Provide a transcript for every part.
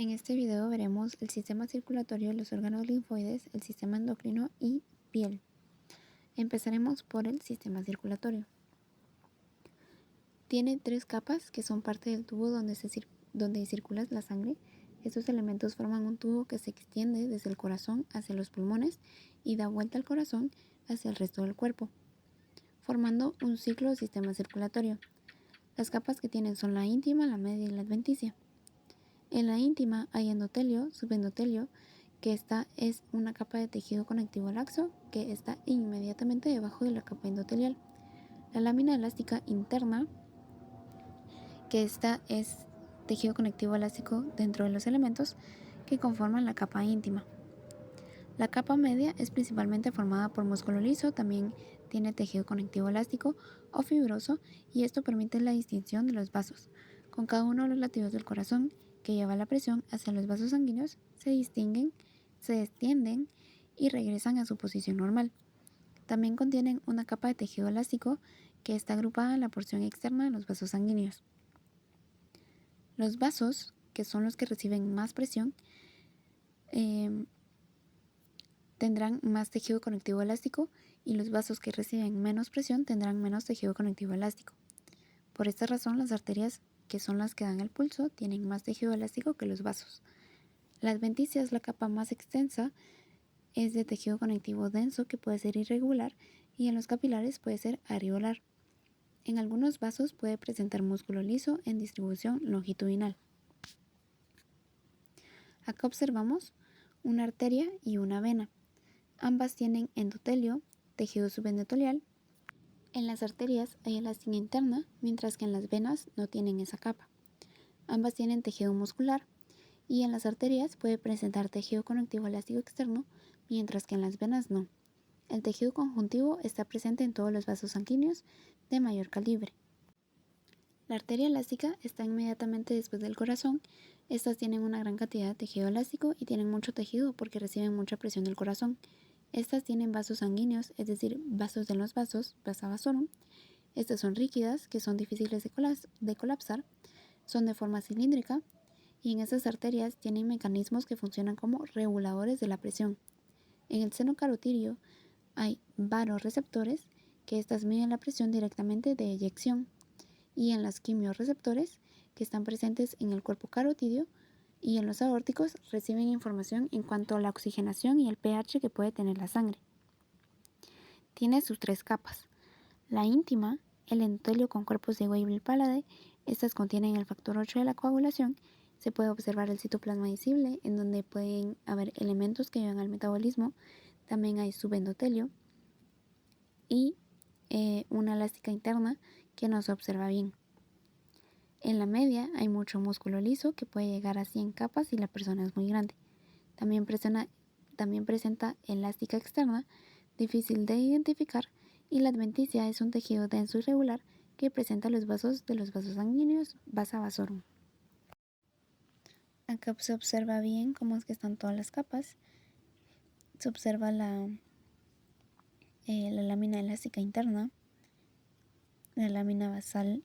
En este video veremos el sistema circulatorio, los órganos linfoides, el sistema endocrino y piel. Empezaremos por el sistema circulatorio. Tiene tres capas que son parte del tubo donde circula la sangre. Estos elementos forman un tubo que se extiende desde el corazón hacia los pulmones y da vuelta al corazón hacia el resto del cuerpo, formando un ciclo de sistema circulatorio. Las capas que tienen son la íntima, la media y la adventicia. En la íntima hay endotelio, subendotelio, que esta es una capa de tejido conectivo laxo que está inmediatamente debajo de la capa endotelial. La lámina elástica interna, que esta es tejido conectivo elástico dentro de los elementos que conforman la capa íntima. La capa media es principalmente formada por músculo liso, también tiene tejido conectivo elástico o fibroso y esto permite la distinción de los vasos. Con cada uno de los latidos del corazón que lleva la presión hacia los vasos sanguíneos se distinguen, se extienden y regresan a su posición normal. También contienen una capa de tejido elástico que está agrupada en la porción externa de los vasos sanguíneos. Los vasos, que son los que reciben más presión, tendrán más tejido conectivo elástico y los vasos que reciben menos presión tendrán menos tejido conectivo elástico. Por esta razón, las arterias, que son las que dan el pulso, tienen más tejido elástico que los vasos. La adventicia es la capa más extensa, es de tejido conectivo denso que puede ser irregular y en los capilares puede ser areolar. En algunos vasos puede presentar músculo liso en distribución longitudinal. Acá observamos una arteria y una vena. Ambas tienen endotelio, tejido subendotelial. En las arterias hay elástica interna, mientras que en las venas no tienen esa capa. Ambas tienen tejido muscular y en las arterias puede presentar tejido conectivo elástico externo, mientras que en las venas no. El tejido conjuntivo está presente en todos los vasos sanguíneos de mayor calibre. La arteria elástica está inmediatamente después del corazón. Estas tienen una gran cantidad de tejido elástico y tienen mucho tejido porque reciben mucha presión del corazón. Estas tienen vasos sanguíneos, es decir, vasos de los vasos, vasa vasorum. Estas son rígidas, que son difíciles de colapsar, son de forma cilíndrica y en estas arterias tienen mecanismos que funcionan como reguladores de la presión. En el seno carotidio hay varoreceptores, que estas miden la presión directamente de eyección, y en las quimiorreceptores, que están presentes en el cuerpo carotidio, y en los aórticos reciben información en cuanto a la oxigenación y el pH que puede tener la sangre. Tiene sus tres capas. La íntima, el endotelio con cuerpos de Weibel-Palade, estas contienen el factor 8 de la coagulación. Se puede observar el citoplasma visible, en donde pueden haber elementos que ayudan al metabolismo. También hay subendotelio y una elástica interna que no se observa bien. En la media hay mucho músculo liso que puede llegar a 100 capas si la persona es muy grande. También presenta elástica externa, difícil de identificar, y la adventicia es un tejido denso y regular que presenta los vasos de los vasos sanguíneos, vasa vasorum. Acá se observa bien cómo es que están todas las capas. Se observa la lámina elástica interna, la lámina basal,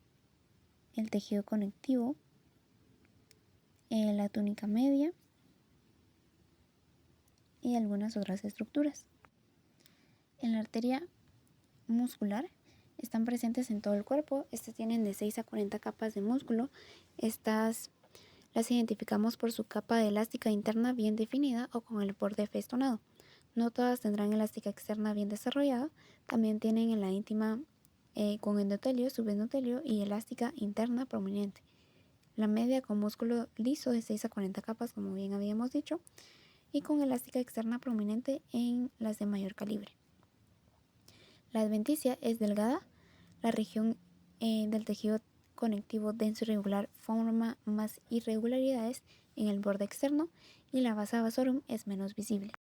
el tejido conectivo, la túnica media y algunas otras estructuras. En la arteria muscular están presentes en todo el cuerpo. Estas tienen de 6 a 40 capas de músculo. Estas las identificamos por su capa de elástica interna bien definida o con el borde festonado. No todas tendrán elástica externa bien desarrollada. También tienen en la íntima con endotelio, subendotelio y elástica interna prominente. La media con músculo liso de 6 a 40 capas, como bien habíamos dicho, y con elástica externa prominente en las de mayor calibre. La adventicia es delgada. La región del tejido conectivo denso y regular forma más irregularidades en el borde externo y la vasa vasorum es menos visible.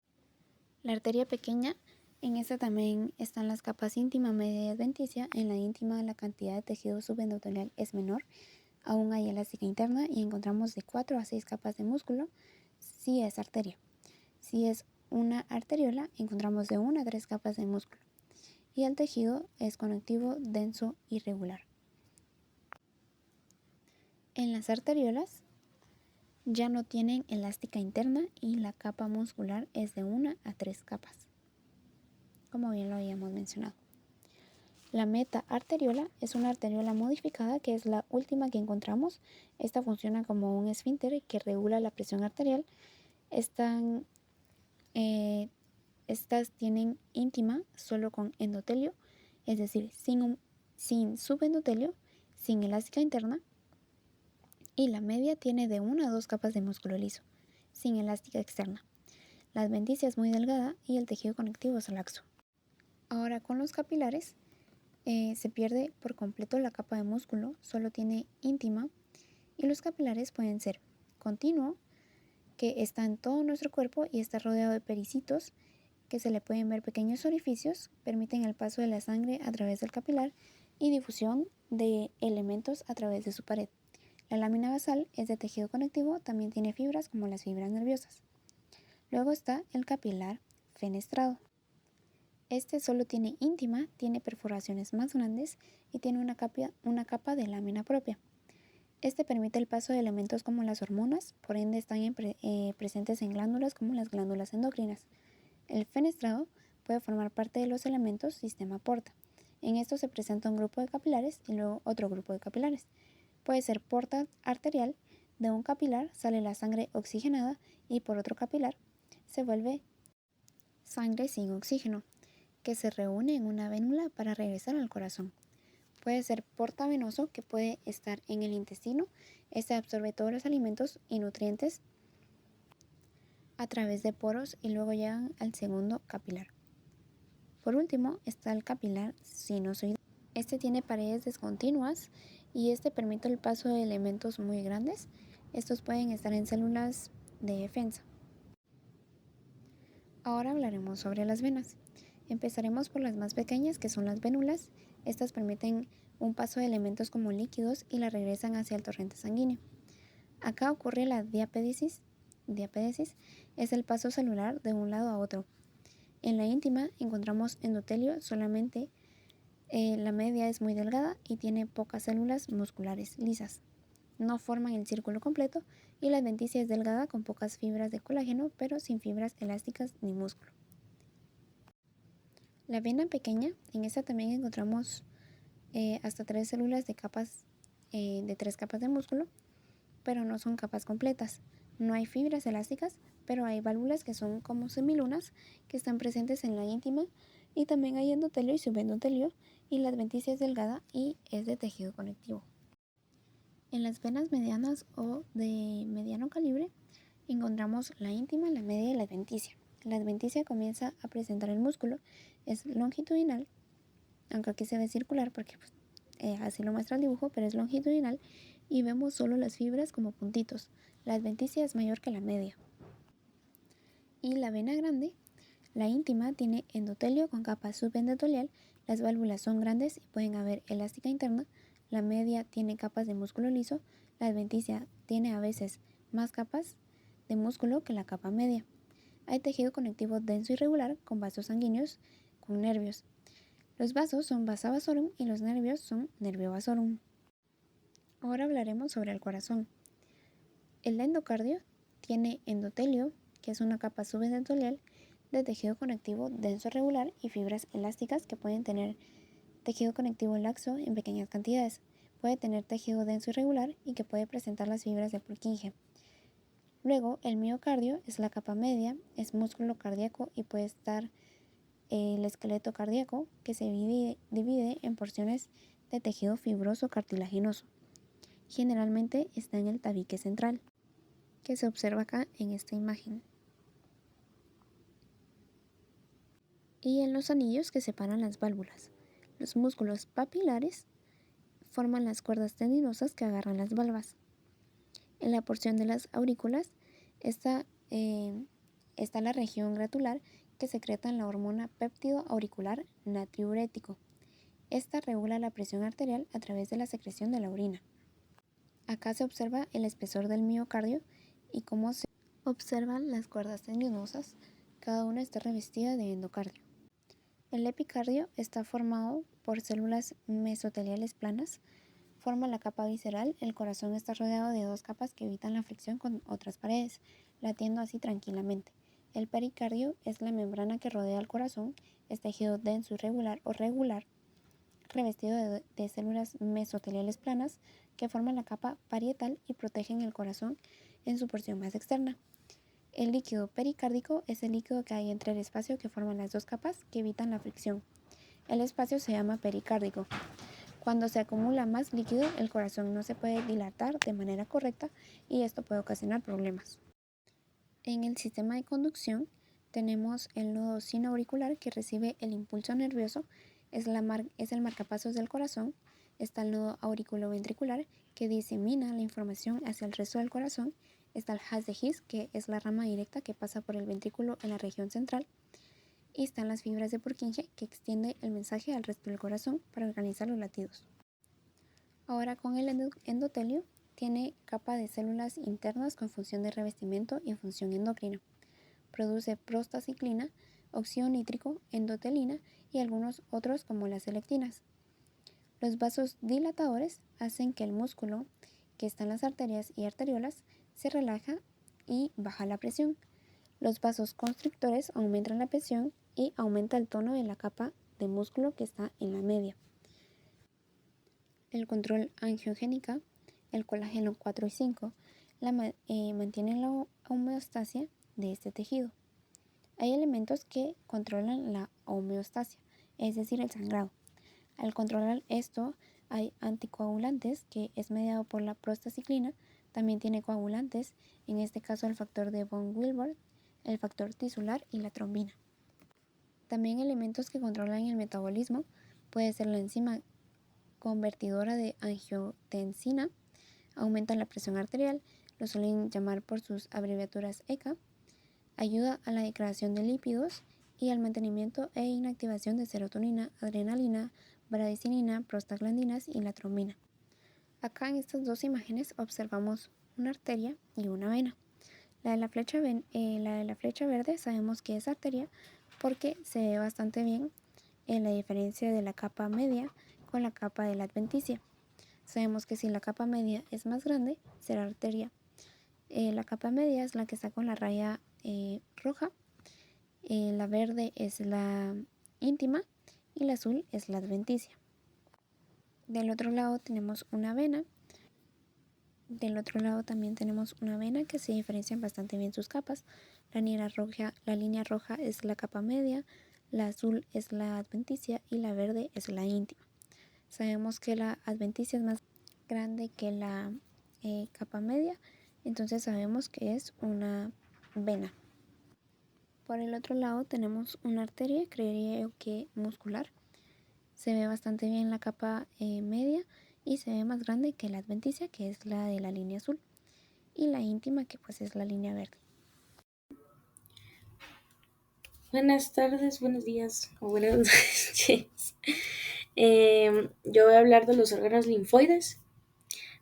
La arteria pequeña, en esta también están las capas íntima, media y adventicia. En la íntima la cantidad de tejido subendotelial es menor, aún hay elástica interna y encontramos de 4 a 6 capas de músculo si es arteria. Si es una arteriola, encontramos de 1 a 3 capas de músculo. Y el tejido es conectivo denso irregular. En las arteriolas ya no tienen elástica interna y la capa muscular es de 1 a 3 capas, como bien lo habíamos mencionado. La meta-arteriola es una arteriola modificada que es la última que encontramos. Esta funciona como un esfínter que regula la presión arterial. Estas tienen íntima solo con endotelio, es decir, sin subendotelio, sin elástica interna, y la media tiene de 1 a 2 capas de músculo liso, sin elástica externa. La adventicia es muy delgada y el tejido conectivo es laxo. Ahora con los capilares, se pierde por completo la capa de músculo, solo tiene íntima, y los capilares pueden ser continuo, que está en todo nuestro cuerpo y está rodeado de pericitos, que se le pueden ver pequeños orificios, permiten el paso de la sangre a través del capilar y difusión de elementos a través de su pared. La lámina basal es de tejido conectivo, también tiene fibras como las fibras nerviosas. Luego está el capilar fenestrado. Este solo tiene íntima, tiene perforaciones más grandes y tiene una capa de lámina propia. Este permite el paso de elementos como las hormonas, por ende están presentes en glándulas como las glándulas endocrinas. El fenestrado puede formar parte de los elementos sistema porta. En esto se presenta un grupo de capilares y luego otro grupo de capilares. Puede ser porta arterial, de un capilar sale la sangre oxigenada y por otro capilar se vuelve sangre sin oxígeno, que se reúne en una vénula para regresar al corazón. Puede ser portavenoso, que puede estar en el intestino. Este absorbe todos los alimentos y nutrientes a través de poros y luego llegan al segundo capilar. Por último está el capilar sinusoidal. Este tiene paredes discontinuas y este permite el paso de elementos muy grandes. Estos pueden estar en células de defensa. Ahora hablaremos sobre las venas. Empezaremos por las más pequeñas, que son las vénulas. Estas permiten un paso de elementos como líquidos y la regresan hacia el torrente sanguíneo. Acá ocurre la diapédesis. Diapédesis es el paso celular de un lado a otro. En la íntima encontramos endotelio solamente. La media es muy delgada y tiene pocas células musculares lisas. No forman el círculo completo y la adventicia es delgada con pocas fibras de colágeno, pero sin fibras elásticas ni músculo. La vena pequeña, en esta también encontramos hasta 3 células de 3 capas de músculo, pero no son capas completas. No hay fibras elásticas, pero hay válvulas que son como semilunas que están presentes en la íntima, y también hay endotelio y subendotelio, y la adventicia es delgada y es de tejido conectivo. En las venas medianas o de mediano calibre encontramos la íntima, la media y la adventicia. La adventicia comienza a presentar el músculo, es longitudinal, aunque aquí se ve circular porque así lo muestra el dibujo, pero es longitudinal y vemos solo las fibras como puntitos. La adventicia es mayor que la media. Y la vena grande, la íntima, tiene endotelio con capa subendotelial, las válvulas son grandes y pueden haber elástica interna. La media tiene capas de músculo liso, la adventicia tiene a veces más capas de músculo que la capa media. Hay tejido conectivo denso y regular con vasos sanguíneos con nervios. Los vasos son vasa vasorum y los nervios son nervio vasorum. Ahora hablaremos sobre el corazón. El endocardio tiene endotelio, que es una capa subendotelial de tejido conectivo denso regular y fibras elásticas que pueden tener tejido conectivo laxo en pequeñas cantidades. Puede tener tejido denso irregular y que puede presentar las fibras de Purkinje. Luego, el miocardio es la capa media, es músculo cardíaco y puede estar el esqueleto cardíaco, que se divide en porciones de tejido fibroso cartilaginoso. Generalmente está en el tabique central, que se observa acá en esta imagen, y en los anillos que separan las válvulas. Los músculos papilares forman las cuerdas tendinosas que agarran las valvas. En la porción de las aurículas está la región gratular, que secreta la hormona péptido auricular natriurético. Esta regula la presión arterial a través de la secreción de la orina. Acá se observa el espesor del miocardio y cómo se observan las cuerdas tendinosas. Cada una está revestida de endocardio. El epicardio está formado por células mesoteliales planas, forma la capa visceral, el corazón está rodeado de dos capas que evitan la fricción con otras paredes, latiendo así tranquilamente. El pericardio es la membrana que rodea al corazón, es tejido denso irregular o regular, revestido de células mesoteliales planas que forman la capa parietal y protegen el corazón en su porción más externa. El líquido pericárdico es el líquido que hay entre el espacio que forman las dos capas que evitan la fricción. El espacio se llama pericárdico. Cuando se acumula más líquido, el corazón no se puede dilatar de manera correcta y esto puede ocasionar problemas. En el sistema de conducción tenemos el nodo sinoauricular que recibe el impulso nervioso, es el marcapasos del corazón. Está el nodo auriculoventricular que disemina la información hacia el resto del corazón. Está el haz de His, que es la rama directa que pasa por el ventrículo en la región central. Y están las fibras de Purkinje, que extiende el mensaje al resto del corazón para organizar los latidos. Ahora con el endotelio tiene capa de células internas con función de revestimiento y función endocrina. Produce prostaciclina, óxido nítrico, endotelina y algunos otros como las lectinas. Los vasos dilatadores hacen que el músculo que está en las arterias y arteriolas se relaja y baja la presión. Los vasos constrictores aumentan la presión y aumenta el tono de la capa de músculo que está en la media. El control angiogénica, el colágeno 4 y 5, mantienen la homeostasia de este tejido. Hay elementos que controlan la homeostasia, es decir, el sangrado. Al controlar esto, hay anticoagulantes, que es mediado por la prostaciclina, también tiene coagulantes, en este caso el factor de von Willebrand, el factor tisular y la trombina. También elementos que controlan el metabolismo, puede ser la enzima convertidora de angiotensina, aumenta la presión arterial, lo suelen llamar por sus abreviaturas ECA, ayuda a la degradación de lípidos y al mantenimiento e inactivación de serotonina, adrenalina, bradicinina, prostaglandinas y la trombina. Acá en estas dos imágenes observamos una arteria y una vena. La de la flecha verde sabemos que es arteria porque se ve bastante bien en la diferencia de la capa media con la capa de la adventicia. Sabemos que si la capa media es más grande, será arteria. La capa media es la que está con la raya roja, la verde es la íntima y la azul es la adventicia. Del otro lado tenemos una vena. Del otro lado también tenemos una vena que se diferencian bastante bien sus capas. La línea roja es la capa media, la azul es la adventicia y la verde es la íntima. Sabemos que la adventicia es más grande que la capa media, entonces sabemos que es una vena. Por el otro lado tenemos una arteria, creería que muscular. Se ve bastante bien la capa media y se ve más grande que la adventicia, que es la de la línea azul, y la íntima, que pues es la línea verde. Buenas tardes, buenos días o buenas noches. Yo voy a hablar de los órganos linfoides,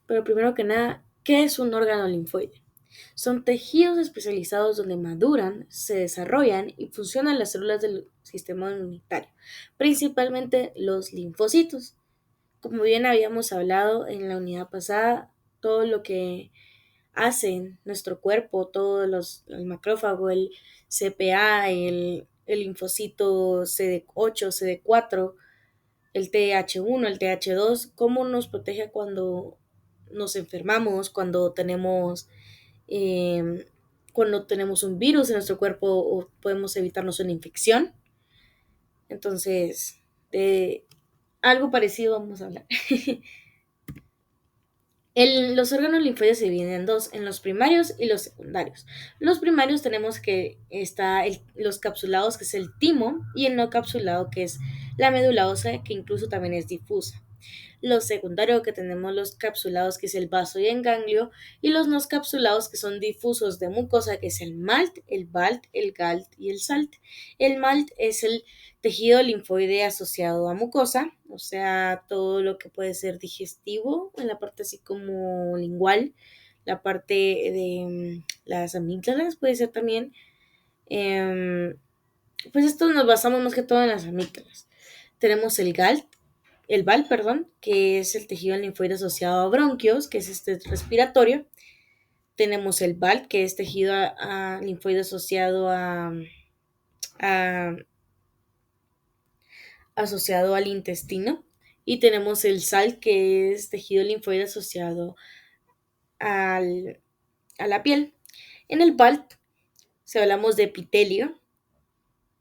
pero primero que nada, ¿qué es un órgano linfoide? Son tejidos especializados donde maduran, se desarrollan y funcionan las células del sistema inmunitario, principalmente los linfocitos. Como bien habíamos hablado en la unidad pasada, todo lo que hacen nuestro cuerpo, el macrófago, el CPA, el linfocito CD8, CD4, el TH1, el TH2, cómo nos protege cuando nos enfermamos, cuando tenemos un virus en nuestro cuerpo o podemos evitarnos una infección. Entonces, de algo parecido vamos a hablar. Los órganos linfoides se dividen en dos, en los primarios y los secundarios. Los primarios tenemos que los capsulados, que es el timo, y el no capsulado, que es la medula ósea, que incluso también es difusa. Los secundarios, que tenemos los capsulados, que es el vaso y el ganglio, y los no capsulados, que son difusos de mucosa, que es el MALT, el BALT, el GALT y el SALT. El MALT es el tejido linfoide asociado a mucosa, o sea, todo lo que puede ser digestivo, en la parte así como lingual, la parte de las amígdalas puede ser también. Pues esto nos basamos más que todo en las amígdalas. Tenemos el GALT, BAL, que es el tejido linfoide asociado a bronquios, que es este respiratorio. Tenemos el BAL, que es tejido a linfoide asociado a- asociado al intestino. Y tenemos el SAL, que es tejido linfoide asociado al, a la piel. En el BAL, si hablamos de epitelio,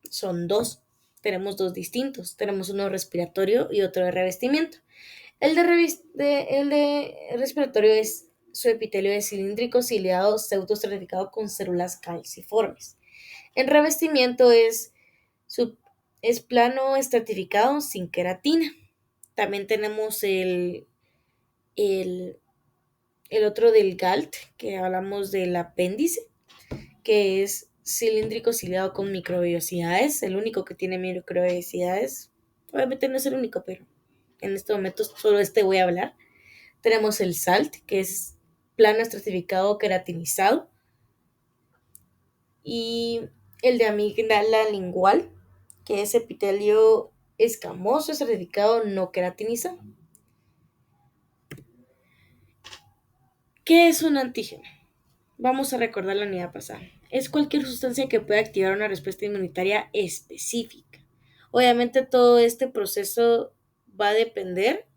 son dos. Tenemos dos distintos. Tenemos uno respiratorio y otro de revestimiento. El de respiratorio es su epitelio de cilíndrico ciliado pseudoestratificado con células calciformes. En revestimiento su, es plano estratificado sin queratina. También tenemos el, el otro del GALT, que hablamos del apéndice, que es cilíndrico ciliado con microvellosidades, el único que tiene microvellosidades. Obviamente no es el único, pero en este momento solo voy a hablar. Tenemos el SALT, que es plano estratificado queratinizado, y el de amígdala lingual, que es epitelio escamoso estratificado no queratinizado. ¿Qué es un antígeno? Vamos a recordar la unidad pasada. Es cualquier sustancia que pueda activar una respuesta inmunitaria específica. Obviamente todo este proceso va a depender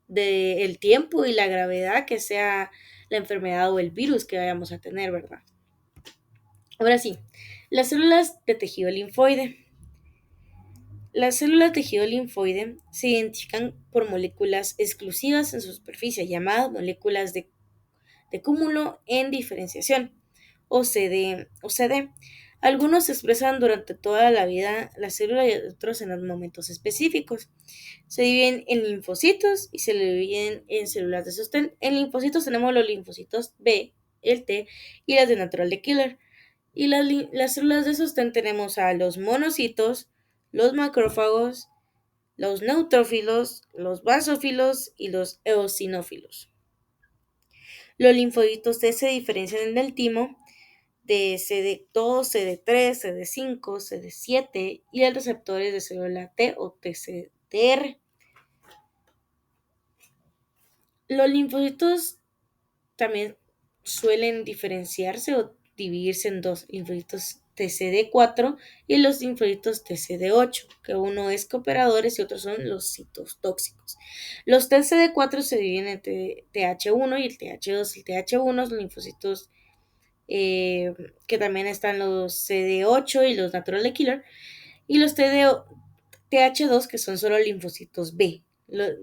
del tiempo y la gravedad que sea la enfermedad o el virus que vayamos a tener, ¿verdad? Ahora sí, las células de tejido linfoide. Las células de tejido linfoide se identifican por moléculas exclusivas en su superficie, llamadas moléculas de cúmulo en diferenciación, o CD. Algunos se expresan durante toda la vida la célula y otros en los momentos específicos. Se dividen en linfocitos y se dividen en células de sostén. En linfocitos tenemos los linfocitos B, el T y las de natural de killer. Y las células de sostén tenemos a los monocitos, los macrófagos, los neutrófilos, los basófilos y los eosinófilos. Los linfocitos T se diferencian en el timo de CD2, CD3, CD5, CD7 y el receptores de célula T o TCR. Los linfocitos también suelen diferenciarse o dividirse en dos, linfocitos TCD4 y los linfocitos TCD8, que uno es cooperadores y otros son los citotóxicos. Los TCD4 se dividen entre TH1 y el TH2. El TH1 son linfocitos que también están los CD8 y los natural killer, y los TH2, que son solo linfocitos B,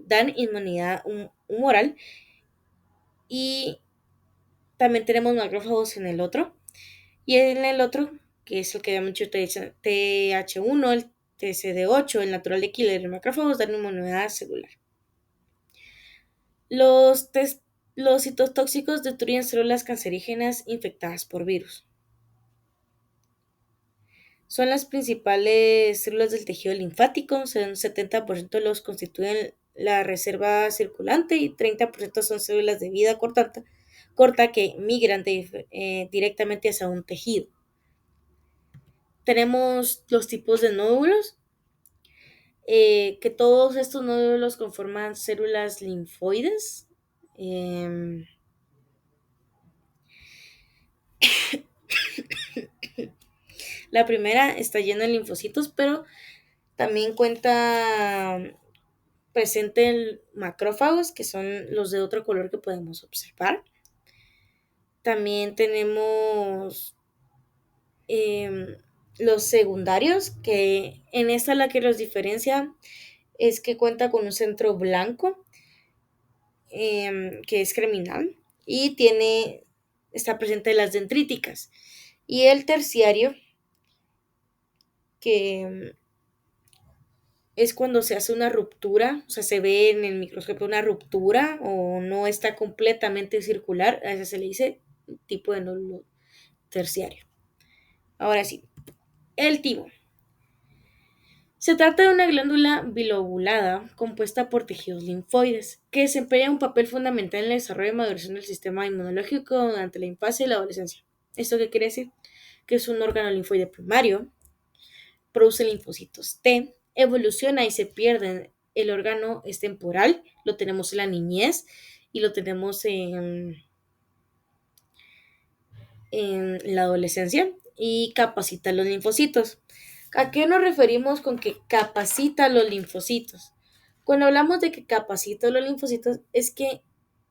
dan inmunidad humoral, y también tenemos macrófagos en el otro, y en el otro, que es el que había mucho TH1, el TCD8, el natural de killer, los macrófagos dan inmunidad celular. Los, los citotóxicos destruyen células cancerígenas infectadas por virus. Son las principales células del tejido linfático, un 70% los constituyen la reserva circulante y 30% son células de vida corta que migran directamente hacia un tejido. Tenemos los tipos de nódulos, que todos estos nódulos conforman células linfoides. La primera está llena de linfocitos, pero también cuenta presente en macrófagos, que son los de otro color que podemos observar. También tenemos los secundarios, que en esta la que los diferencia es que cuenta con un centro blanco, que es germinal, y está presente en las dendríticas. Y el terciario, que es cuando se hace una ruptura, o sea, se ve en el microscopio una ruptura o no está completamente circular, a eso se le dice tipo de nódulo terciario. Ahora sí, el timo. Se trata de una glándula bilobulada compuesta por tejidos linfoides, que desempeña un papel fundamental en el desarrollo y maduración del sistema inmunológico durante la infancia y la adolescencia. ¿Esto qué quiere decir? Que es un órgano linfoide primario, produce linfocitos T, evoluciona y se pierden el órgano es temporal, lo tenemos en la niñez y lo tenemos en la adolescencia y capacita los linfocitos. ¿A qué nos referimos con que capacita los linfocitos? Cuando hablamos de que capacita los linfocitos es que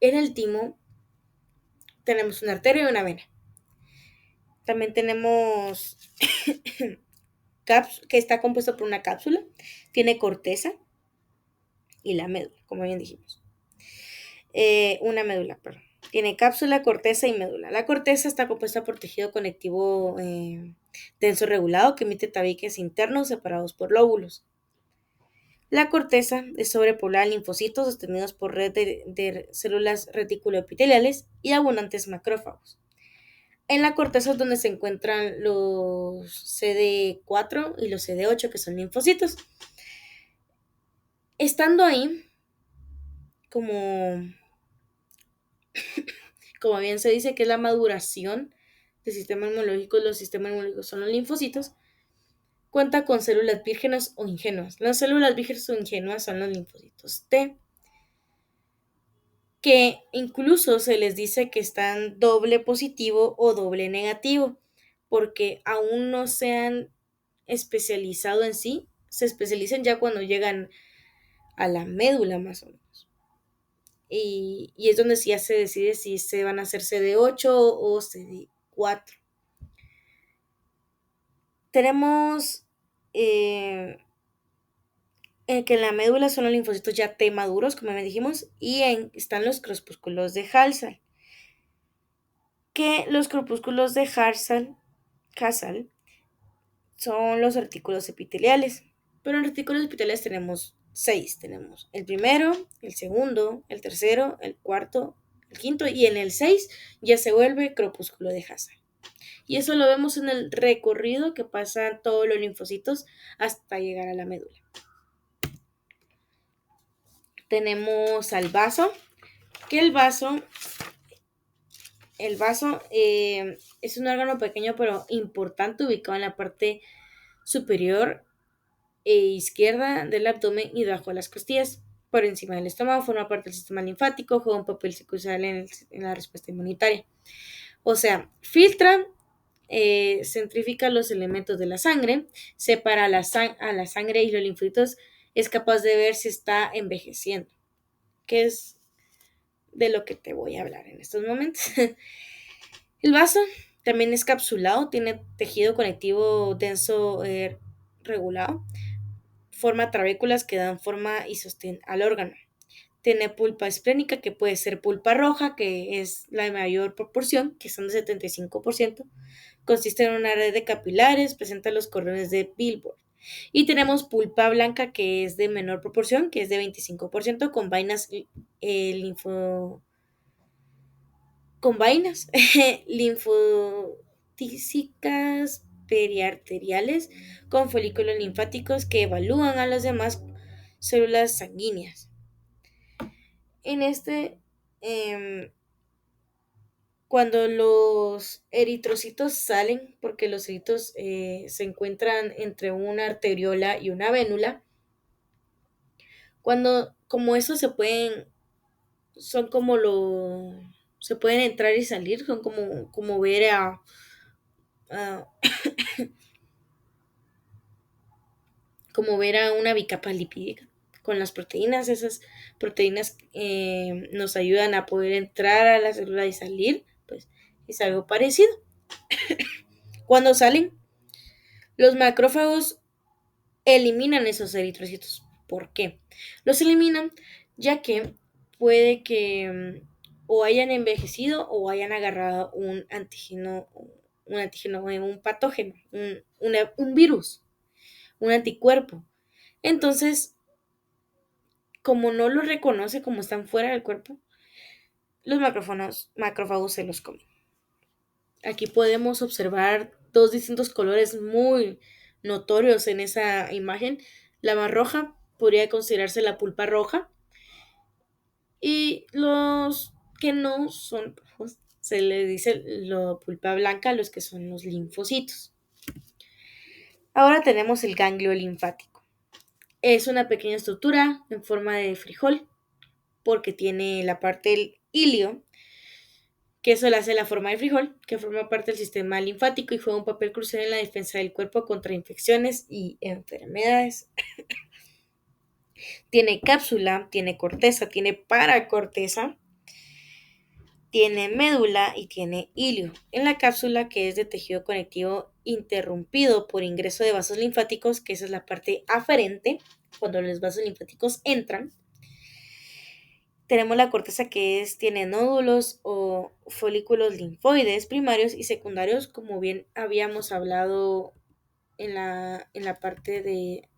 en el timo tenemos una arteria y una vena. También tenemos que está compuesto por una cápsula, tiene corteza y la médula, como bien dijimos. Una médula, perdón. Tiene cápsula, corteza y médula. La corteza está compuesta por tejido conectivo denso regulado que emite tabiques internos separados por lóbulos. La corteza es sobrepoblada de linfocitos sostenidos por red de células reticuloepiteliales y abundantes macrófagos. En la corteza es donde se encuentran los CD4 y los CD8, que son linfocitos. Estando ahí, como bien se dice que es la maduración del sistema inmunológico, los sistemas inmunológicos son los linfocitos, cuenta con células vírgenes o ingenuas. Las células vírgenes o ingenuas son los linfocitos T, que incluso se les dice que están doble positivo o doble negativo, porque aún no se han especializado en sí, se especializan ya cuando llegan a la médula más o menos. Y es donde ya se decide si se van a hacer CD8 o CD4. Tenemos que en la médula son los linfocitos ya T maduros, como ya dijimos, y están los corpúsculos de Hasal. Que los corpúsculos de Hasal son los artículos epiteliales. Pero en retículos epiteliales tenemos 6. Tenemos el primero, el segundo, el tercero, el cuarto, el quinto, y en el 6 ya se vuelve corpúsculo de Hasal. Y eso lo vemos en el recorrido que pasan todos los linfocitos hasta llegar a la médula. Tenemos al vaso, que el vaso es un órgano pequeño pero importante ubicado en la parte superior izquierda del abdomen y debajo de las costillas. Por encima del estómago, forma parte del sistema linfático, juega un papel crucial en la respuesta inmunitaria. O sea, filtra, centrifica los elementos de la sangre, separa a la sangre y los linfocitos, es capaz de ver si está envejeciendo, que es de lo que te voy a hablar en estos momentos. El vaso también es capsulado, tiene tejido conectivo denso regulado, forma trabéculas que dan forma y sostén al órgano. Tiene pulpa esplénica, que puede ser pulpa roja, que es la mayor proporción, que son de 75%. Consiste en una red de capilares, presenta los cordones de Billboard. Y tenemos pulpa blanca, que es de menor proporción, que es de 25%, con vainas linfotísicas periarteriales con folículos linfáticos que evalúan a las demás células sanguíneas. En cuando los eritrocitos salen, porque los eritrocitos se encuentran entre una arteriola y una vénula, como esos son como se pueden entrar y salir, son como ver a como ver a una bicapa lipídica. Con las proteínas, esas proteínas nos ayudan a poder entrar a la célula y salir, pues es algo parecido. Cuando salen, los macrófagos eliminan esos eritrocitos. ¿Por qué? Los eliminan ya que puede que o hayan envejecido o hayan agarrado un antígeno, un patógeno, un virus, un anticuerpo. Entonces, como no los reconoce, como están fuera del cuerpo, los macrófagos se los comen. Aquí podemos observar dos distintos colores muy notorios en esa imagen. La más roja podría considerarse la pulpa roja y los que no son rojos se le dice la pulpa blanca a los que son los linfocitos. Ahora tenemos el ganglio linfático. Es una pequeña estructura en forma de frijol porque tiene la parte del ilio, que eso le hace la forma de frijol, que forma parte del sistema linfático y juega un papel crucial en la defensa del cuerpo contra infecciones y enfermedades. Tiene cápsula, tiene corteza, tiene paracorteza, tiene médula y tiene hilio. En la cápsula, que es de tejido conectivo interrumpido por ingreso de vasos linfáticos, que esa es la parte aferente, cuando los vasos linfáticos entran. Tenemos la corteza tiene nódulos o folículos linfoides primarios y secundarios, como bien habíamos hablado en la parte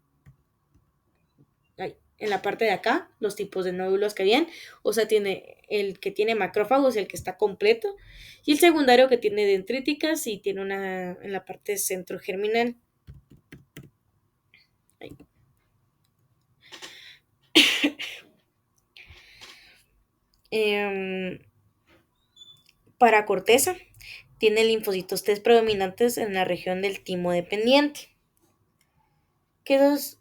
en la parte de acá, los tipos de nódulos que habían. O sea, tiene el que tiene macrófagos, el que está completo, y el secundario que tiene dendríticas y tiene una en la parte centrogerminal. Ahí. Em, para corteza, tiene linfocitos T predominantes en la región del timo dependiente, que esos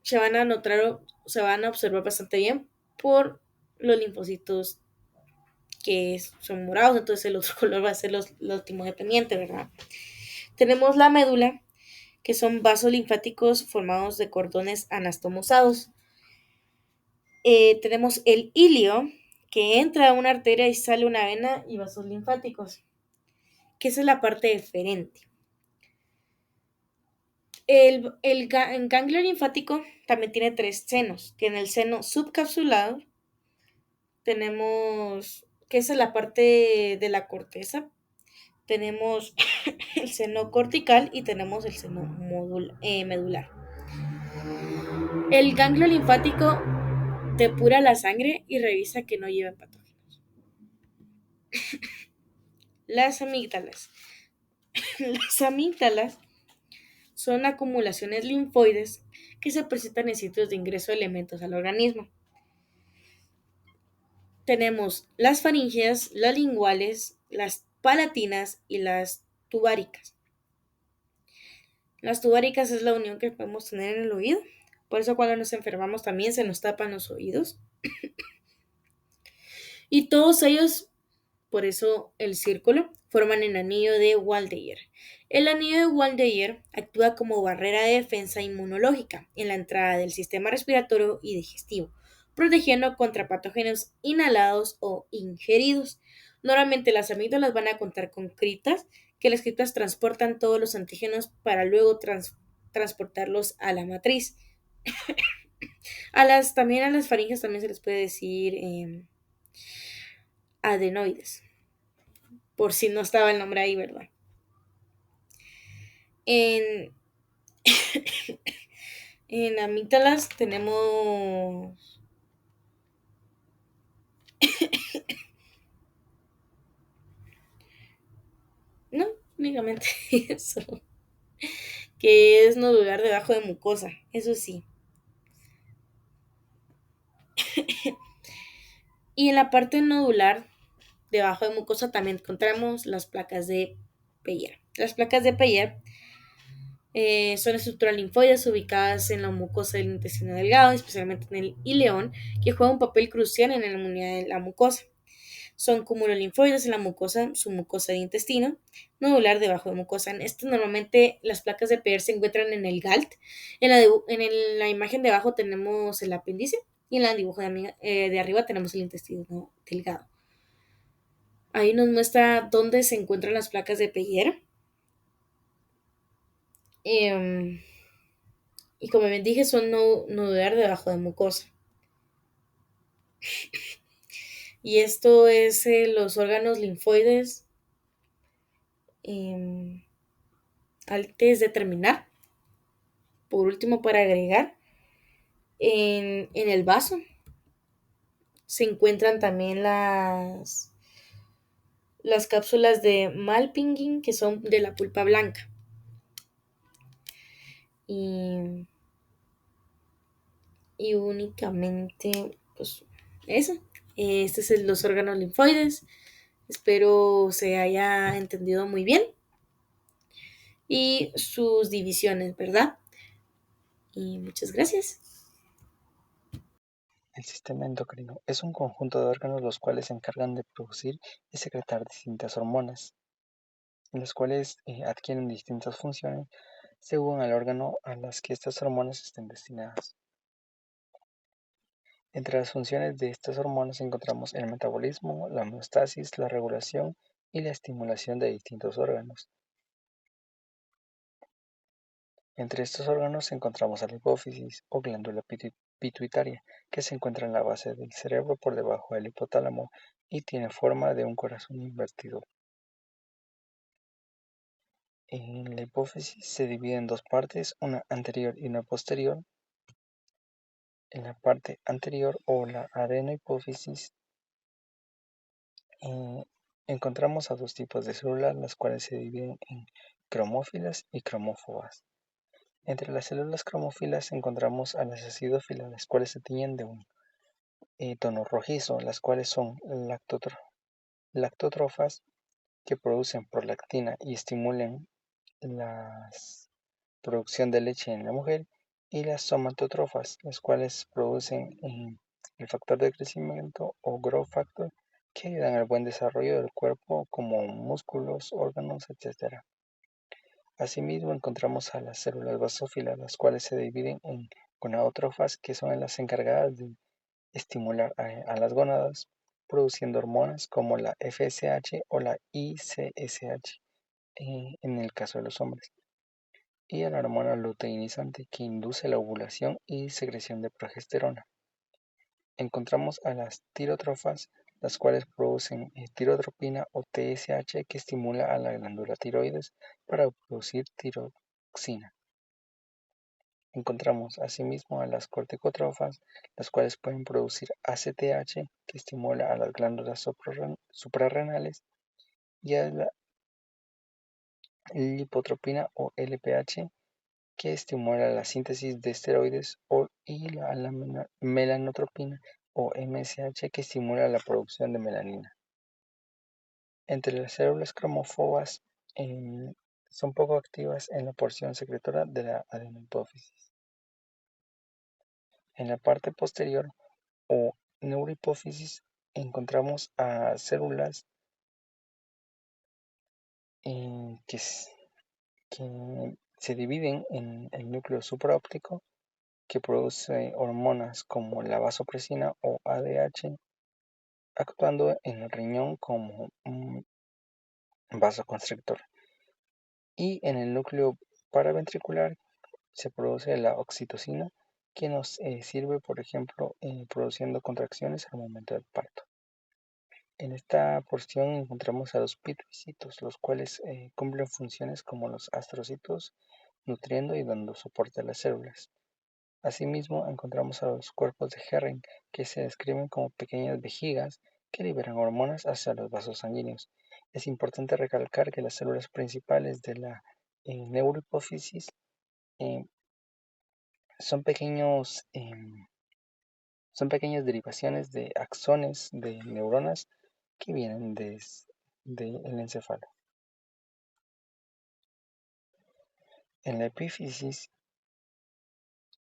se van a notar o se van a observar bastante bien por los linfocitos que son morados, entonces el otro color va a ser los timodependientes, ¿verdad? Tenemos la médula, que son vasos linfáticos formados de cordones anastomosados. Tenemos el ilio, que entra a una arteria y sale una vena y vasos linfáticos, que esa es la parte deferente. El ganglio linfático también tiene 3 senos. Tiene el seno subcapsulado, tenemos, que esa es la parte de la corteza, tenemos el seno cortical y tenemos el seno medular. El ganglio linfático depura la sangre y revisa que no lleven patógenos. Las amígdalas. Las amígdalas son acumulaciones linfoides que se presentan en sitios de ingreso de elementos al organismo. Tenemos las faringeas, las linguales, las palatinas y las tubáricas. Las tubáricas es la unión que podemos tener en el oído. Por eso cuando nos enfermamos también se nos tapan los oídos. Y todos ellos, por eso el círculo, forman el anillo de Waldeyer. El anillo de Waldeyer actúa como barrera de defensa inmunológica en la entrada del sistema respiratorio y digestivo, protegiendo contra patógenos inhalados o ingeridos. Normalmente las amígdalas van a contar con criptas, que las criptas transportan todos los antígenos para luego transportarlos a la matriz. También a las faringes también se les puede decir adenoides, por si no estaba el nombre ahí, ¿verdad? En, en amígdalas tenemos no, únicamente eso, que es nodular debajo de mucosa, eso sí. Y en la parte nodular debajo de mucosa también encontramos las placas de Peyer. Las placas de Peyer son estructuras linfoides ubicadas en la mucosa del intestino delgado, especialmente en el ileón, que juega un papel crucial en la inmunidad de la mucosa. Son cúmulos linfoides en la mucosa, su mucosa de intestino, nodular debajo de mucosa. Normalmente las placas de Peyer se encuentran en el GALT. La imagen de abajo tenemos el apéndice y en el dibujo de arriba tenemos el intestino delgado. Ahí nos muestra dónde se encuentran las placas de Peyer. Y como bien dije, son nodular debajo de mucosa. Y esto es los órganos linfoides. Antes de terminar, por último, para agregar, en el vaso se encuentran también las cápsulas de Malpighi, que son de la pulpa blanca. Y únicamente, pues, eso. Este es los órganos linfoides. Espero se haya entendido muy bien. Y sus divisiones, ¿verdad? y muchas gracias. El sistema endocrino es un conjunto de órganos los cuales se encargan de producir y secretar distintas hormonas, las cuales adquieren distintas funciones según el órgano a las que estas hormonas estén destinadas. Entre las funciones de estas hormonas encontramos el metabolismo, la homeostasis, la regulación y la estimulación de distintos órganos. Entre estos órganos encontramos a la hipófisis o glándula pituitaria, que se encuentra en la base del cerebro por debajo del hipotálamo y tiene forma de un corazón invertido. En la hipófisis se divide en dos partes, una anterior y una posterior. En la parte anterior o la adenohipófisis eh, encontramos a dos tipos de células, las cuales se dividen en cromófilas y cromófobas. Entre las células cromófilas encontramos a las acidófilas, las cuales se tiñen de un tono rojizo, las cuales son lactótrofas que producen prolactina y estimulan la producción de leche en la mujer, y las somatotrofas, las cuales producen el factor de crecimiento o growth factor que ayudan al buen desarrollo del cuerpo como músculos, órganos, etc. Asimismo encontramos a las células basófilas, las cuales se dividen en gonadotrofas, que son las encargadas de estimular a las gónadas, produciendo hormonas como la FSH o la ICSH en el caso de los hombres, y a la hormona luteinizante que induce la ovulación y secreción de progesterona. Encontramos a las tirotrofas, las cuales producen tirotropina o TSH que estimula a la glándula tiroides para producir tiroxina. Encontramos asimismo a las corticotrofas, las cuales pueden producir ACTH que estimula a las glándulas suprarrenales, y a la lipotropina o LPH que estimula la síntesis de esteroides, y la melanotropina o MSH que estimula la producción de melanina. Entre las células cromófobas son poco activas en la porción secretora de la adenohipófisis. En la parte posterior o neurohipófisis encontramos a células que se dividen en el núcleo supraóptico, que produce hormonas como la vasopresina o ADH, actuando en el riñón como un vasoconstrictor. Y en el núcleo paraventricular se produce la oxitocina, que nos sirve, por ejemplo, produciendo contracciones al momento del parto. En esta porción encontramos a los pitocitos, los cuales cumplen funciones como los astrocitos, nutriendo y dando soporte a las células. Asimismo, encontramos a los cuerpos de Herring, que se describen como pequeñas vejigas que liberan hormonas hacia los vasos sanguíneos. Es importante recalcar que las células principales de la neurohipófisis eh, son son pequeñas derivaciones de axones de neuronas que vienen del encéfalo. En la epífisis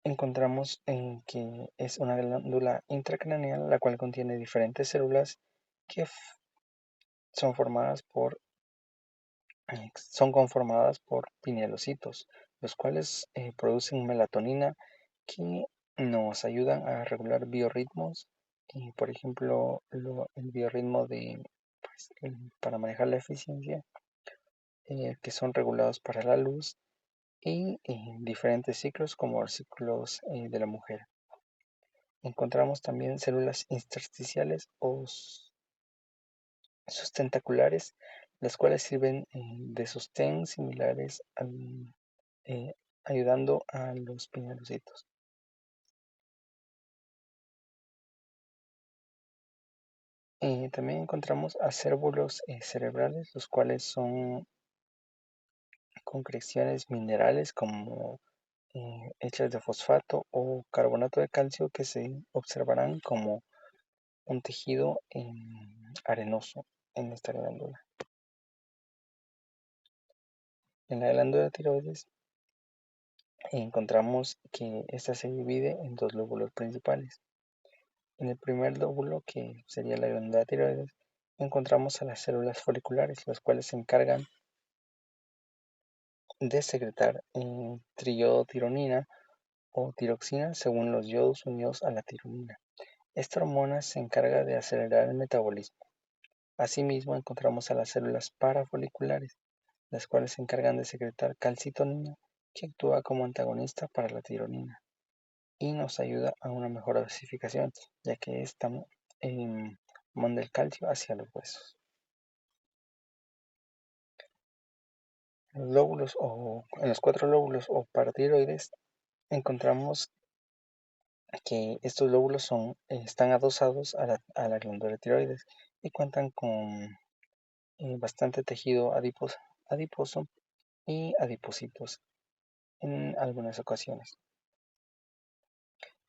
encontramos que es una glándula intracraneal, la cual contiene diferentes células que son conformadas por pinealocitos, los cuales producen melatonina que nos ayudan a regular biorritmos, por ejemplo, el biorritmo para manejar la eficiencia, que son regulados para la luz y diferentes ciclos como los ciclos de la mujer. Encontramos también células intersticiales o sustentaculares, las cuales sirven de sostén similares eh, ayudando a los piñalocitos. También encontramos acérbulos cerebrales, los cuales son concreciones minerales como hechas de fosfato o carbonato de calcio que se observarán como un tejido arenoso en esta glándula. En la glándula tiroides encontramos que esta se divide en dos lóbulos principales. En el primer lóbulo, que sería la glándula tiroides, encontramos a las células foliculares, las cuales se encargan de secretar triodotironina o tiroxina según los yodos unidos a la tironina. Esta hormona se encarga de acelerar el metabolismo. Asimismo, encontramos a las células parafoliculares, las cuales se encargan de secretar calcitonina, que actúa como antagonista para la tironina y nos ayuda a una mejor dosificación, ya que esta manda el calcio hacia los huesos. En los cuatro lóbulos o paratiroides encontramos que estos lóbulos están adosados a la glándula tiroides y cuentan con bastante tejido adiposo y adipocitos en algunas ocasiones.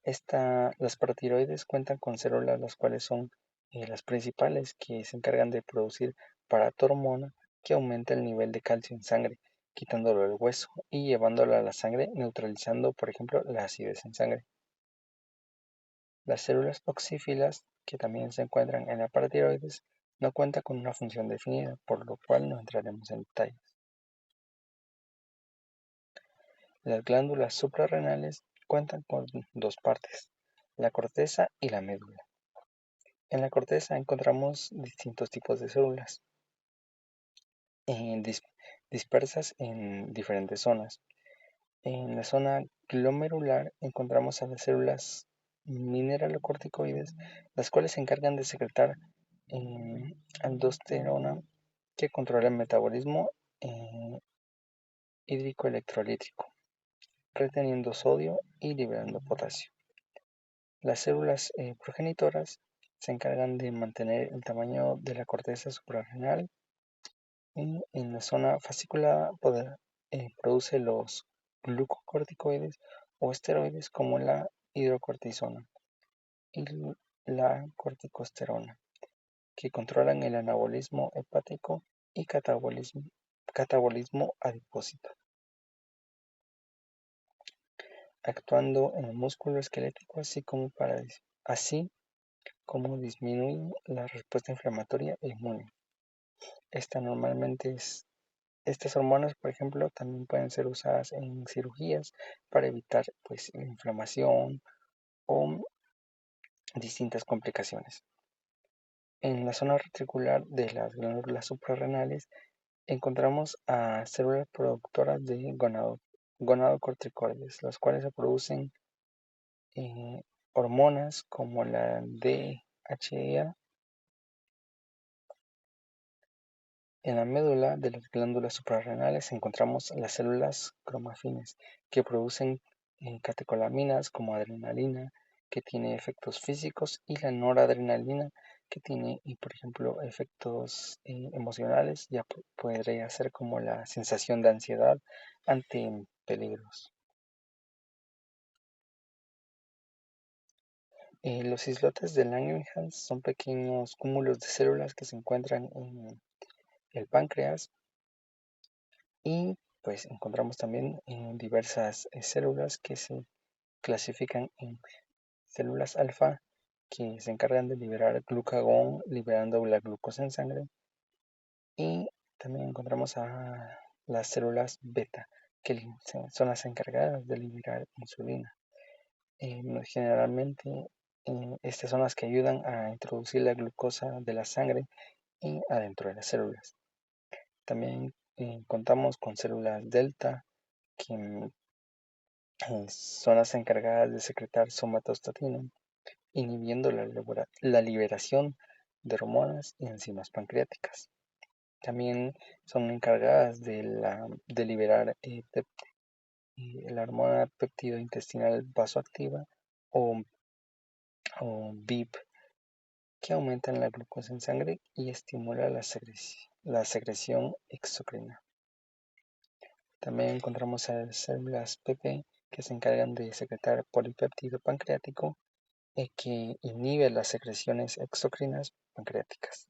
Las paratiroides cuentan con células las cuales son las principales que se encargan de producir paratormona que aumenta el nivel de calcio en sangre, quitándolo del hueso y llevándolo a la sangre, neutralizando, por ejemplo, la acidez en sangre. Las células oxífilas, que también se encuentran en la paratiroides, no cuentan con una función definida, por lo cual no entraremos en detalles. Las glándulas suprarrenales cuentan con dos partes, la corteza y la médula. En la corteza encontramos distintos tipos de células dispersas en diferentes zonas. En la zona glomerular encontramos a las células mineralocorticoides, las cuales se encargan de secretar aldosterona que controla el metabolismo hídrico electrolítico, reteniendo sodio y liberando potasio. Las células progenitoras se encargan de mantener el tamaño de la corteza suprarrenal y en la zona fasciculada produce los glucocorticoides o esteroides como la hidrocortisona y la corticosterona, que controlan el anabolismo hepático y catabolismo adipósito, actuando en el músculo esquelético así como disminuyen la respuesta inflamatoria e inmune. Estas hormonas, por ejemplo, también pueden ser usadas en cirugías para evitar pues, inflamación o distintas complicaciones. En la zona reticular de las glándulas suprarrenales encontramos a células productoras de gonadocorticoides, las cuales se producen hormonas como la DHEA. En la médula de las glándulas suprarrenales encontramos las células cromafines que producen catecolaminas como adrenalina, que tiene efectos físicos, y la noradrenalina, que tiene, por ejemplo, efectos emocionales, ya podría ser como la sensación de ansiedad ante peligros. Los islotes de Langerhans son pequeños cúmulos de células que se encuentran en el páncreas y pues encontramos también diversas células que se clasifican en células alfa que se encargan de liberar glucagón liberando la glucosa en sangre y también encontramos a las células beta que son las encargadas de liberar insulina. Generalmente estas son las que ayudan a introducir la glucosa de la sangre y adentro de las células. También contamos con células delta que son las encargadas de secretar somatostatina, inhibiendo la liberación de hormonas y enzimas pancreáticas. También son encargadas de liberar la hormona péptido intestinal vasoactiva o BIP, que aumentan la glucosa en sangre y estimula la secreción exocrina. También encontramos a las células PP que se encargan de secretar polipéptido pancreático que inhibe las secreciones exocrinas pancreáticas.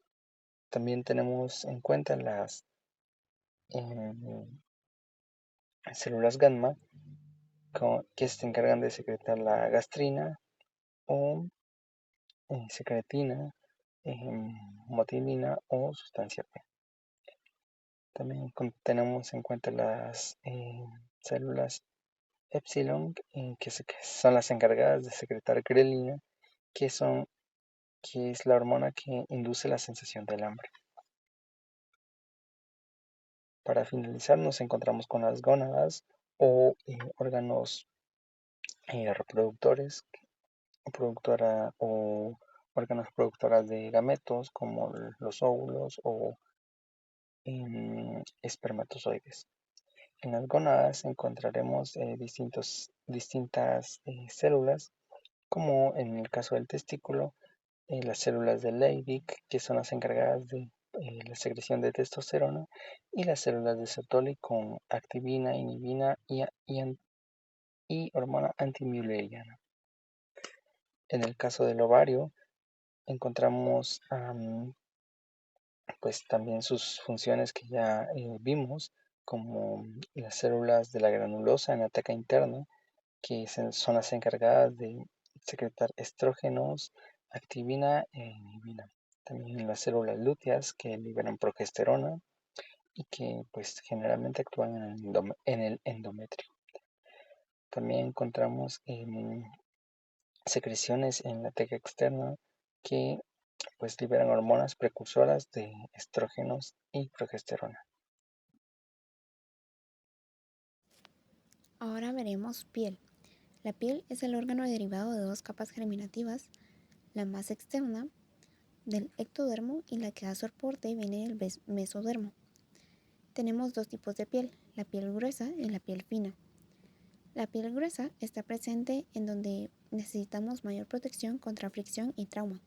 También tenemos en cuenta las células gamma que se encargan de secretar la gastrina o secretina, motilina o sustancia P. También tenemos en cuenta las células epsilon, que son las encargadas de secretar grelina, que es la hormona que induce la sensación del hambre. Para finalizar, nos encontramos con las gónadas o órganos reproductores, o órganos productoras de gametos como los óvulos o espermatozoides. En las gónadas encontraremos distintas células, como en el caso del testículo, las células de Leydig, que son las encargadas de la secreción de testosterona, y las células de Sertoli con activina, inhibina y hormona antimülleriana. En el caso del ovario encontramos pues también sus funciones que ya vimos, como las células de la granulosa en la teca interna, que son las encargadas de secretar estrógenos, activina e inhibina. También las células lúteas que liberan progesterona y que pues generalmente actúan en el endometrio. También encontramos secreciones en la teca externa que pues liberan hormonas precursoras de estrógenos y progesterona. Ahora veremos piel. La piel es el órgano derivado de dos capas germinativas, la más externa del ectodermo y la que da soporte viene del mesodermo. Tenemos dos tipos de piel, la piel gruesa y la piel fina. La piel gruesa está presente en donde necesitamos mayor protección contra fricción y trauma.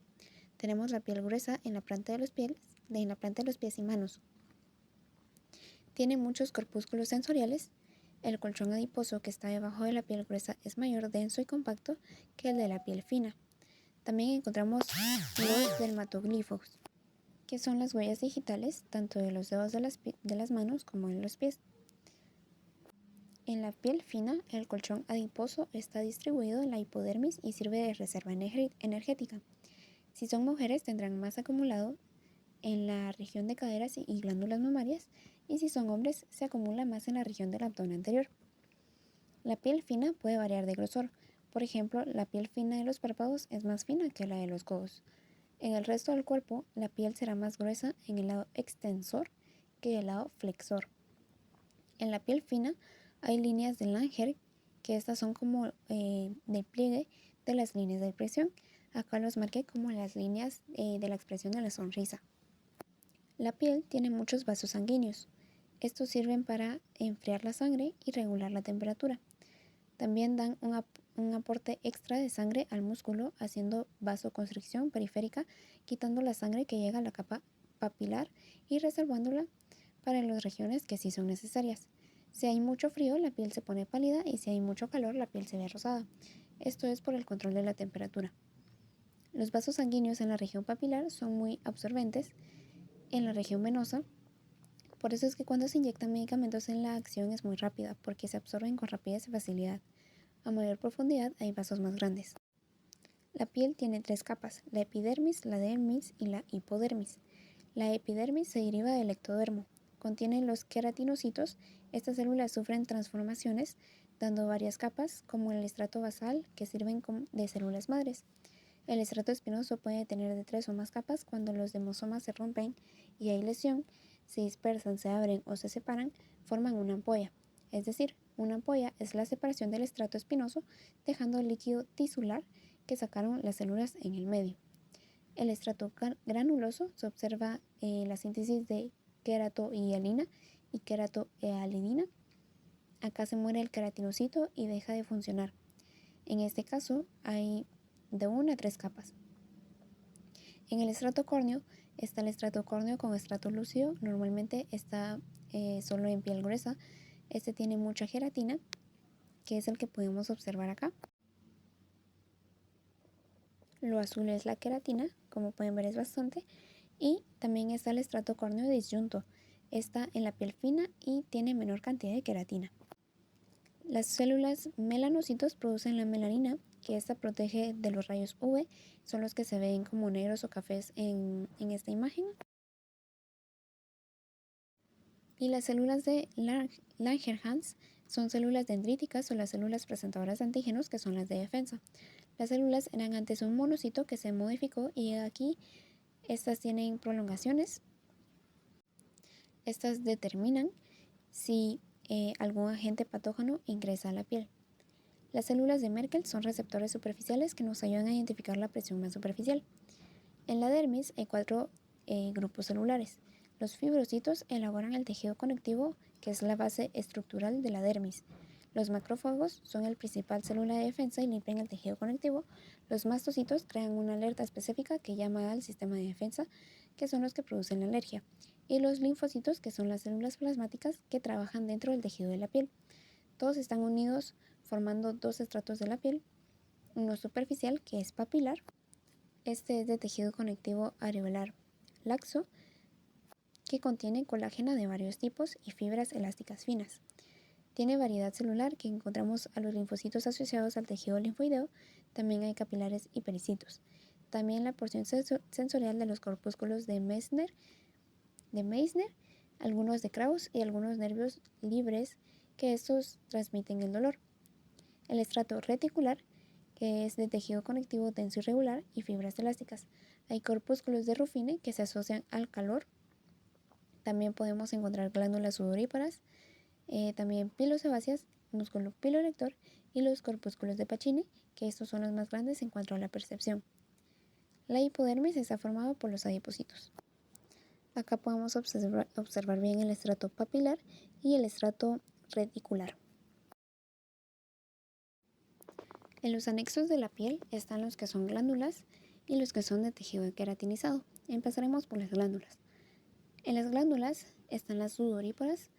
Tenemos la piel gruesa en la planta de los pies y manos. Tiene muchos corpúsculos sensoriales. El colchón adiposo que está debajo de la piel gruesa es mayor, denso y compacto que el de la piel fina. También encontramos los dermatoglifos, que son las huellas digitales tanto de los dedos de las manos como de los pies. En la piel fina, el colchón adiposo está distribuido en la hipodermis y sirve de reserva energética. Si son mujeres, tendrán más acumulado en la región de caderas y glándulas mamarias, y si son hombres, se acumula más en la región del abdomen anterior. La piel fina puede variar de grosor. Por ejemplo, la piel fina de los párpados es más fina que la de los codos. En el resto del cuerpo, la piel será más gruesa en el lado extensor que el lado flexor. En la piel fina hay líneas de Langer, que estas son como del pliegue de las líneas de expresión. Acá los marqué como las líneas de la expresión de la sonrisa. La piel tiene muchos vasos sanguíneos. Estos sirven para enfriar la sangre y regular la temperatura. También dan un aporte extra de sangre al músculo, haciendo vasoconstricción periférica, quitando la sangre que llega a la capa papilar y reservándola para las regiones que sí son necesarias. Si hay mucho frío, la piel se pone pálida, y si hay mucho calor, la piel se ve rosada. Esto es por el control de la temperatura. Los vasos sanguíneos en la región papilar son muy absorbentes en la región venosa. Por eso es que cuando se inyectan medicamentos la acción es muy rápida, porque se absorben con rapidez y facilidad. A mayor profundidad hay vasos más grandes. La piel tiene tres capas: la epidermis, la dermis y la hipodermis. La epidermis se deriva del ectodermo. Contiene los queratinocitos. Estas células sufren transformaciones, dando varias capas, como el estrato basal, que sirven de células madres. El estrato espinoso puede tener de 3 o más capas. Cuando los demosomas se rompen y hay lesión, se dispersan, se abren o se separan, forman una ampolla. Es decir, una ampolla es la separación del estrato espinoso, dejando el líquido tisular que sacaron las células en el medio. El estrato granuloso se observa la síntesis de queratohialina y queratohialidina. Acá se muere el queratinocito y deja de funcionar. En este caso hay de 1 a 3 capas. En el estrato córneo está el estrato córneo con estrato lúcido. Normalmente está solo en piel gruesa. Este tiene mucha queratina, que es el que podemos observar acá. Lo azul es la queratina, como pueden ver es bastante. Y también está el estrato córneo disyunto. Está en la piel fina y tiene menor cantidad de queratina. Las células melanocitos producen la melanina, que esta protege de los rayos UV, son los que se ven como negros o cafés en esta imagen. Y las células de Langerhans son células dendríticas o las células presentadoras de antígenos, que son las de defensa. Las células eran antes un monocito que se modificó y aquí estas tienen prolongaciones. Estas determinan si algún agente patógeno ingresa a la piel. Las células de Merkel son receptores superficiales que nos ayudan a identificar la presión más superficial. En la dermis hay 4 grupos celulares. Los fibrocitos elaboran el tejido conectivo, que es la base estructural de la dermis. Los macrófagos son el principal célula de defensa y limpian el tejido conectivo. Los mastocitos crean una alerta específica que llama al sistema de defensa, que son los que producen la alergia. Y los linfocitos, que son las células plasmáticas que trabajan dentro del tejido de la piel. Todos están unidos formando 2 estratos de la piel, uno superficial, que es papilar. Este es de tejido conectivo areolar laxo, que contiene colágeno de varios tipos y fibras elásticas finas. Tiene variedad celular, que encontramos a los linfocitos asociados al tejido linfoideo. También hay capilares y pericitos. También la porción sensorial de los corpúsculos de Meissner, algunos de Krauss y algunos nervios libres, que estos transmiten el dolor. El estrato reticular, que es de tejido conectivo denso y regular y fibras elásticas. Hay corpúsculos de Ruffine que se asocian al calor. También podemos encontrar glándulas sudoríparas, también pilosebáceas, músculo piloelector y los corpúsculos de Pacini, que estos son los más grandes en cuanto a la percepción. La hipodermis está formada por los adipocitos. Acá podemos observar bien el estrato papilar y el estrato reticular. En los anexos de la piel están los que son glándulas y los que son de tejido queratinizado. Empezaremos por las glándulas. En las glándulas están las sudoríparas,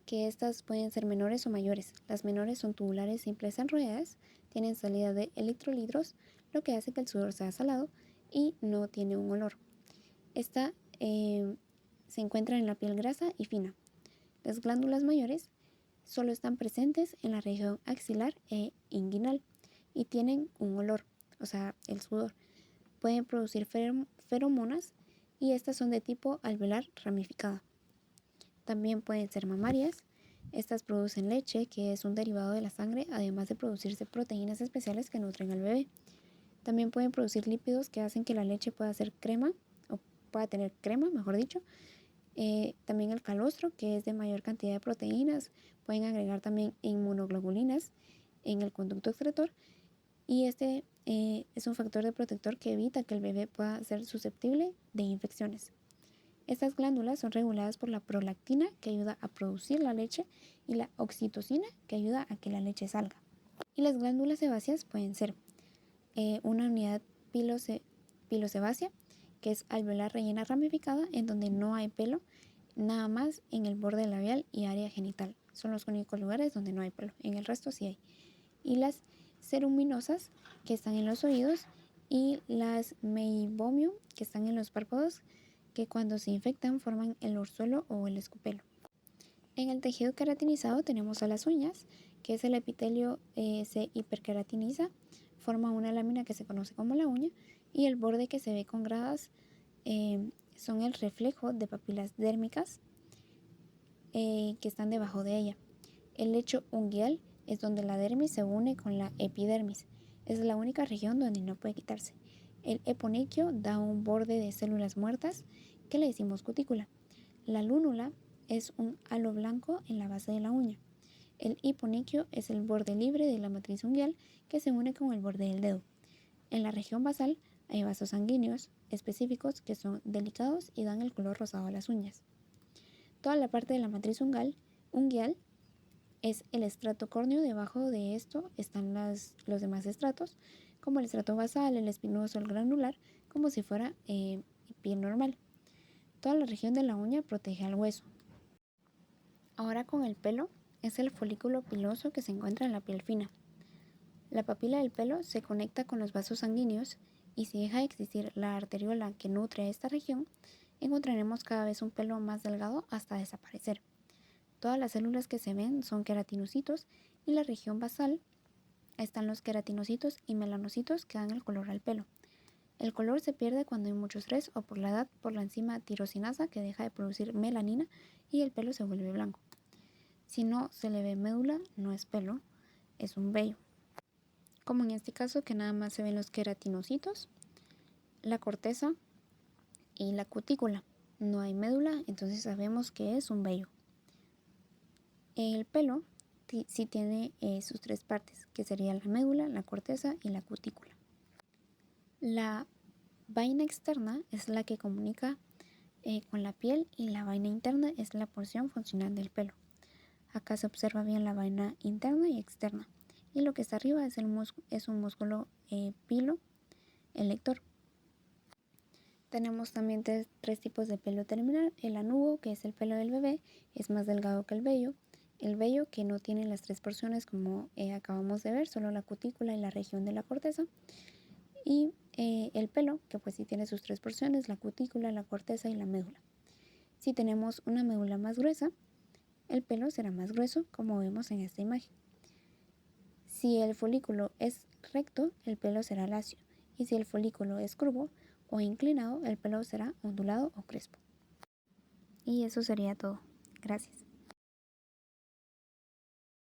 que estas pueden ser menores o mayores. Las menores son tubulares simples enrolladas, tienen salida de electrolitos, lo que hace que el sudor sea salado y no tiene un olor. Esta se encuentra en la piel grasa y fina. Las glándulas mayores solo están presentes en la región axilar e inguinal y tienen un olor, o sea, el sudor. Pueden producir feromonas y estas son de tipo alveolar ramificada. También pueden ser mamarias. Estas producen leche, que es un derivado de la sangre, además de producirse proteínas especiales que nutren al bebé. También pueden producir lípidos que hacen que la leche pueda ser crema, o pueda tener crema, mejor dicho. También el calostro, que es de mayor cantidad de proteínas. Pueden agregar también inmunoglobulinas en el conducto excretor. Y este es un factor de protector que evita que el bebé pueda ser susceptible de infecciones. Estas glándulas son reguladas por la prolactina, que ayuda a producir la leche, y la oxitocina, que ayuda a que la leche salga. Y las glándulas sebáceas pueden ser una unidad pilosebácea, que es alveolar rellena ramificada, en donde no hay pelo, nada más en el borde labial y área genital. Son los únicos lugares donde no hay pelo, en el resto sí hay. Y las ceruminosas, que están en los oídos, y las meibomium, que están en los párpados, que cuando se infectan forman el orzuelo o el escupelo. En el tejido queratinizado tenemos a las uñas, que es el epitelio se hiperqueratiniza, forma una lámina que se conoce como la uña, y el borde que se ve con gradas son el reflejo de papilas dérmicas que están debajo de ella. El lecho unguial es donde la dermis se une con la epidermis. Es la única región donde no puede quitarse. El eponiquio da un borde de células muertas que le decimos cutícula. La lúnula es un halo blanco en la base de la uña. El hiponiquio es el borde libre de la matriz unguial que se une con el borde del dedo. En la región basal hay vasos sanguíneos específicos que son delicados y dan el color rosado a las uñas. Toda la parte de la matriz unguial es el estrato córneo. Debajo de esto están los demás estratos, como el estrato basal, el espinoso, el granular, como si fuera piel normal. Toda la región de la uña protege al hueso. Ahora con el pelo, es el folículo piloso que se encuentra en la piel fina. La papila del pelo se conecta con los vasos sanguíneos y si deja de existir la arteriola que nutre esta región, encontraremos cada vez un pelo más delgado hasta desaparecer. Todas las células que se ven son queratinocitos y en la región basal están los queratinocitos y melanocitos que dan el color al pelo. El color se pierde cuando hay mucho estrés o por la edad por la enzima tirosinasa que deja de producir melanina y el pelo se vuelve blanco. Si no se le ve médula, no es pelo, es un vello. Como en este caso que nada más se ven los queratinocitos, la corteza y la cutícula. No hay médula, entonces sabemos que es un vello. El pelo sí tiene sus tres partes, que sería la médula, la corteza y la cutícula. La vaina externa es la que comunica con la piel y la vaina interna es la porción funcional del pelo. Acá se observa bien la vaina interna y externa. Y lo que está arriba es un músculo pilo elector. Tenemos también tres tipos de pelo terminal. El lanugo, que es el pelo del bebé, es más delgado que el vello. El vello, que no tiene las tres porciones como acabamos de ver, solo la cutícula y la región de la corteza. Y el pelo, que pues sí tiene sus tres porciones, la cutícula, la corteza y la médula. Si tenemos una médula más gruesa, el pelo será más grueso, como vemos en esta imagen. Si el folículo es recto, el pelo será lacio. Y si el folículo es curvo o inclinado, el pelo será ondulado o crespo. Y eso sería todo. Gracias.